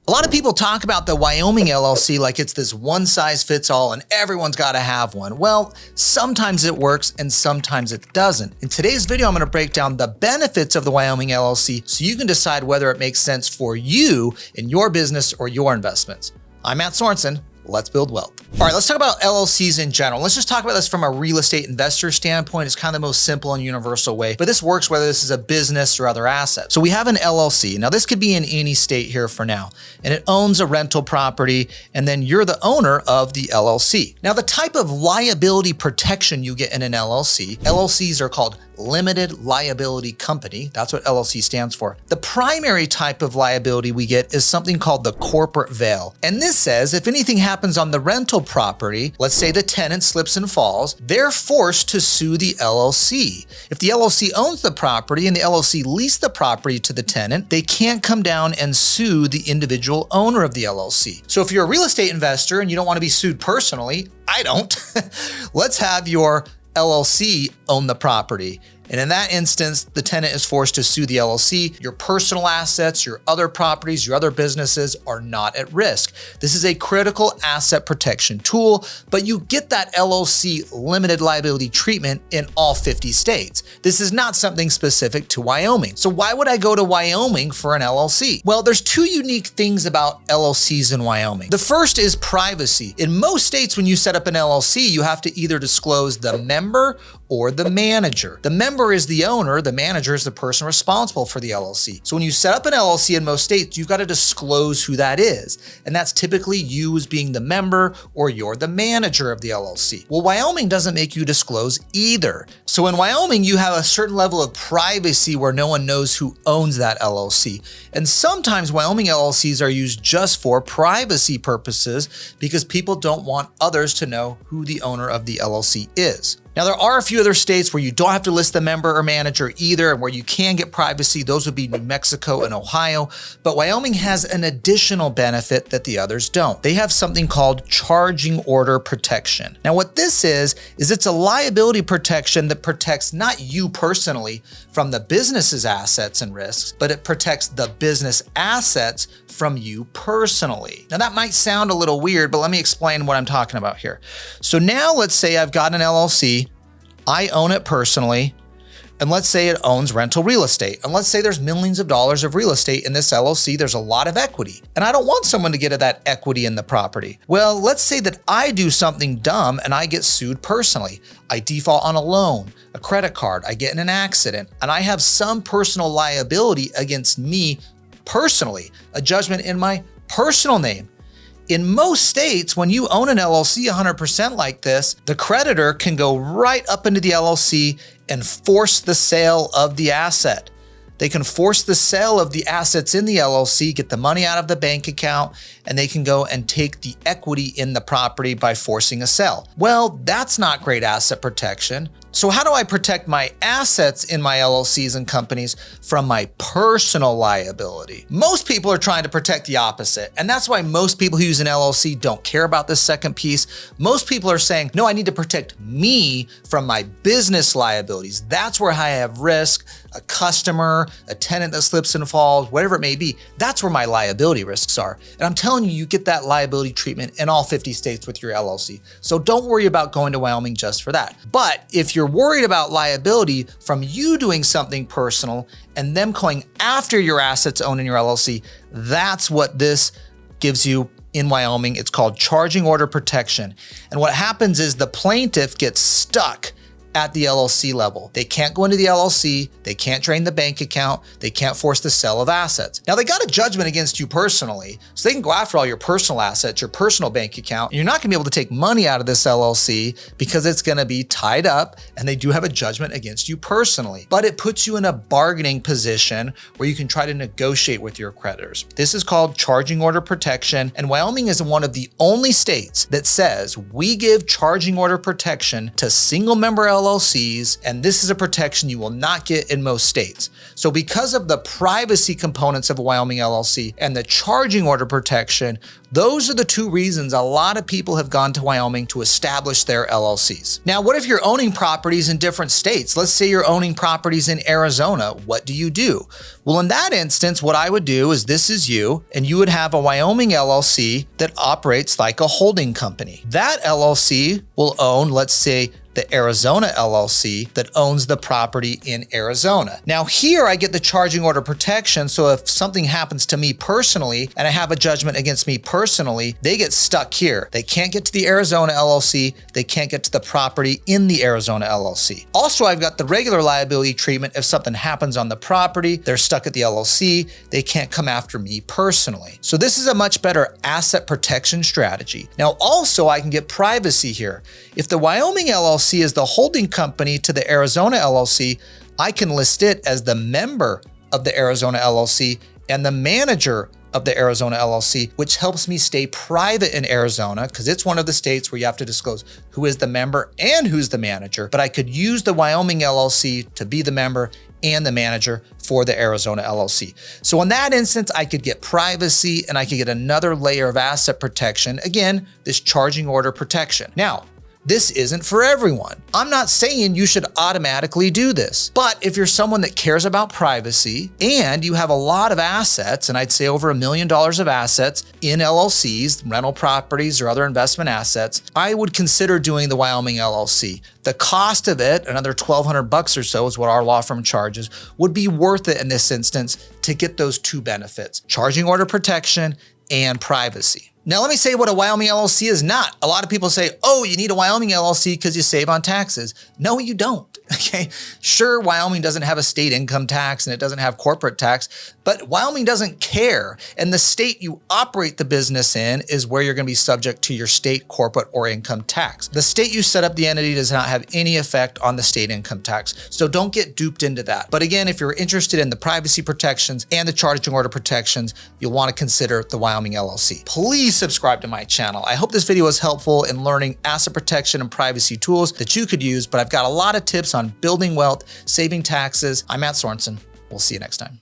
A lot of people talk about the Wyoming LLC like it's this one size fits all and everyone's got to have one. Well, sometimes it works and sometimes it doesn't. In today's video, I'm going to break down the benefits of the Wyoming LLC so you can decide whether it makes sense for you in your business or your investments. I'm Matt Sorenson. Let's build wealth. All right, let's talk about LLCs in general. Let's just talk about this from a real estate investor standpoint. It's kind of the most simple and universal way, but this works whether this is a business or other asset. So we have an LLC. Now this could be in any state here for now, and it owns a rental property, and then you're the owner of the LLC. Now the type of liability protection you get in an LLC, LLCs are called limited liability company. That's what LLC stands for. The primary type of liability we get is something called the corporate veil. And this says if anything happens on the rental property, let's say the tenant slips and falls, they're forced to sue the LLC. If the LLC owns the property and the LLC leased the property to the tenant, they can't come down and sue the individual owner of the LLC. So if you're a real estate investor and you don't want to be sued personally, I don't, let's have your LLC own the property. And in that instance, the tenant is forced to sue the LLC. Your personal assets, your other properties, your other businesses are not at risk. This is a critical asset protection tool, but you get that LLC limited liability treatment in all 50 states. This is not something specific to Wyoming. So why would I go to Wyoming for an LLC? Well, there's two unique things about LLCs in Wyoming. The first is privacy. In most states, when you set up an LLC, you have to either disclose the member or the manager. The member is the owner, the manager is the person responsible for the LLC. So when you set up an LLC in most states, you've got to disclose who that is. And that's typically you as being the member or you're the manager of the LLC. Well, Wyoming doesn't make you disclose either. So in Wyoming, you have a certain level of privacy where no one knows who owns that LLC. And sometimes Wyoming LLCs are used just for privacy purposes because people don't want others to know who the owner of the LLC is. Now, there are a few other states where you don't have to list the member or manager either, and where you can get privacy. Those would be New Mexico and Ohio. But Wyoming has an additional benefit that the others don't. They have something called charging order protection. Now, what this is it's a liability protection that protects not you personally from the business's assets and risks, but it protects the business assets from you personally. Now, that might sound a little weird, but let me explain what I'm talking about here. So now let's say I've got an LLC, I own it personally, and let's say it owns rental real estate. And let's say there's millions of dollars of real estate in this LLC. There's a lot of equity. And I don't want someone to get at that equity in the property. Well, let's say that I do something dumb and I get sued personally. I default on a loan, a credit card, I get in an accident, and I have some personal liability against me personally, a judgment in my personal name. In most states, when you own an LLC 100% like this, the creditor can go right up into the LLC and force the sale of the asset. They can force the sale of the assets in the LLC, get the money out of the bank account, and they can go and take the equity in the property by forcing a sale. Well, that's not great asset protection. So how do I protect my assets in my LLCs and companies from my personal liability? Most people are trying to protect the opposite. And that's why most people who use an LLC don't care about this second piece. Most people are saying, no, I need to protect me from my business liabilities. That's where I have risk, a customer, a tenant that slips and falls, whatever it may be. That's where my liability risks are. And I'm telling you, you get that liability treatment in all 50 states with your LLC. So don't worry about going to Wyoming just for that. But if you're worried about liability from you doing something personal and them going after your assets owned in your LLC, that's what this gives you in Wyoming. It's called charging order protection. And what happens is the plaintiff gets stuck at the LLC level. They can't go into the LLC, they can't drain the bank account, they can't force the sale of assets. Now they got a judgment against you personally, so they can go after all your personal assets, your personal bank account, and you're not gonna be able to take money out of this LLC because it's gonna be tied up and they do have a judgment against you personally. But it puts you in a bargaining position where you can try to negotiate with your creditors. This is called charging order protection, and Wyoming is one of the only states that says we give charging order protection to single member LLCs, and this is a protection you will not get in most states. So because of the privacy components of a Wyoming LLC and the charging order protection, those are the two reasons a lot of people have gone to Wyoming to establish their LLCs. Now, what if you're owning properties in different states? Let's say you're owning properties in Arizona. What do you do? Well, in that instance, what I would do is this is you, and you would have a Wyoming LLC that operates like a holding company. That LLC will own, let's say, the Arizona LLC that owns the property in Arizona. Now here I get the charging order protection, so if something happens to me personally and I have a judgment against me personally, they get stuck here. They can't get to the Arizona LLC, they can't get to the property in the Arizona LLC. Also, I've got the regular liability treatment. If something happens on the property, they're stuck at the LLC, they can't come after me personally. So this is a much better asset protection strategy. Now also I can get privacy here. If the Wyoming LLC is the holding company to the Arizona LLC, I can list it as the member of the Arizona LLC and the manager of the Arizona LLC, which helps me stay private in Arizona because it's one of the states where you have to disclose who is the member and who's the manager. But I could use the Wyoming LLC to be the member and the manager for the Arizona LLC. So in that instance, I could get privacy and I could get another layer of asset protection. Again, this charging order protection. Now, this isn't for everyone. I'm not saying you should automatically do this, but if you're someone that cares about privacy and you have a lot of assets, and I'd say over $1 million of assets in LLCs, rental properties or other investment assets, I would consider doing the Wyoming LLC. The cost of it, another $1,200 or so is what our law firm charges, would be worth it in this instance to get those two benefits, charging order protection and privacy. Now, let me say what a Wyoming LLC is not. A lot of people say, oh, you need a Wyoming LLC because you save on taxes. No, you don't. Okay. Sure, Wyoming doesn't have a state income tax and it doesn't have corporate tax, but Wyoming doesn't care. And the state you operate the business in is where you're going to be subject to your state corporate or income tax. The state you set up the entity does not have any effect on the state income tax. So don't get duped into that. But again, if you're interested in the privacy protections and the charging order protections, you'll want to consider the Wyoming LLC. Please subscribe to my channel. I hope this video was helpful in learning asset protection and privacy tools that you could use, but I've got a lot of tips on building wealth, saving taxes. I'm Matt Sorenson. We'll see you next time.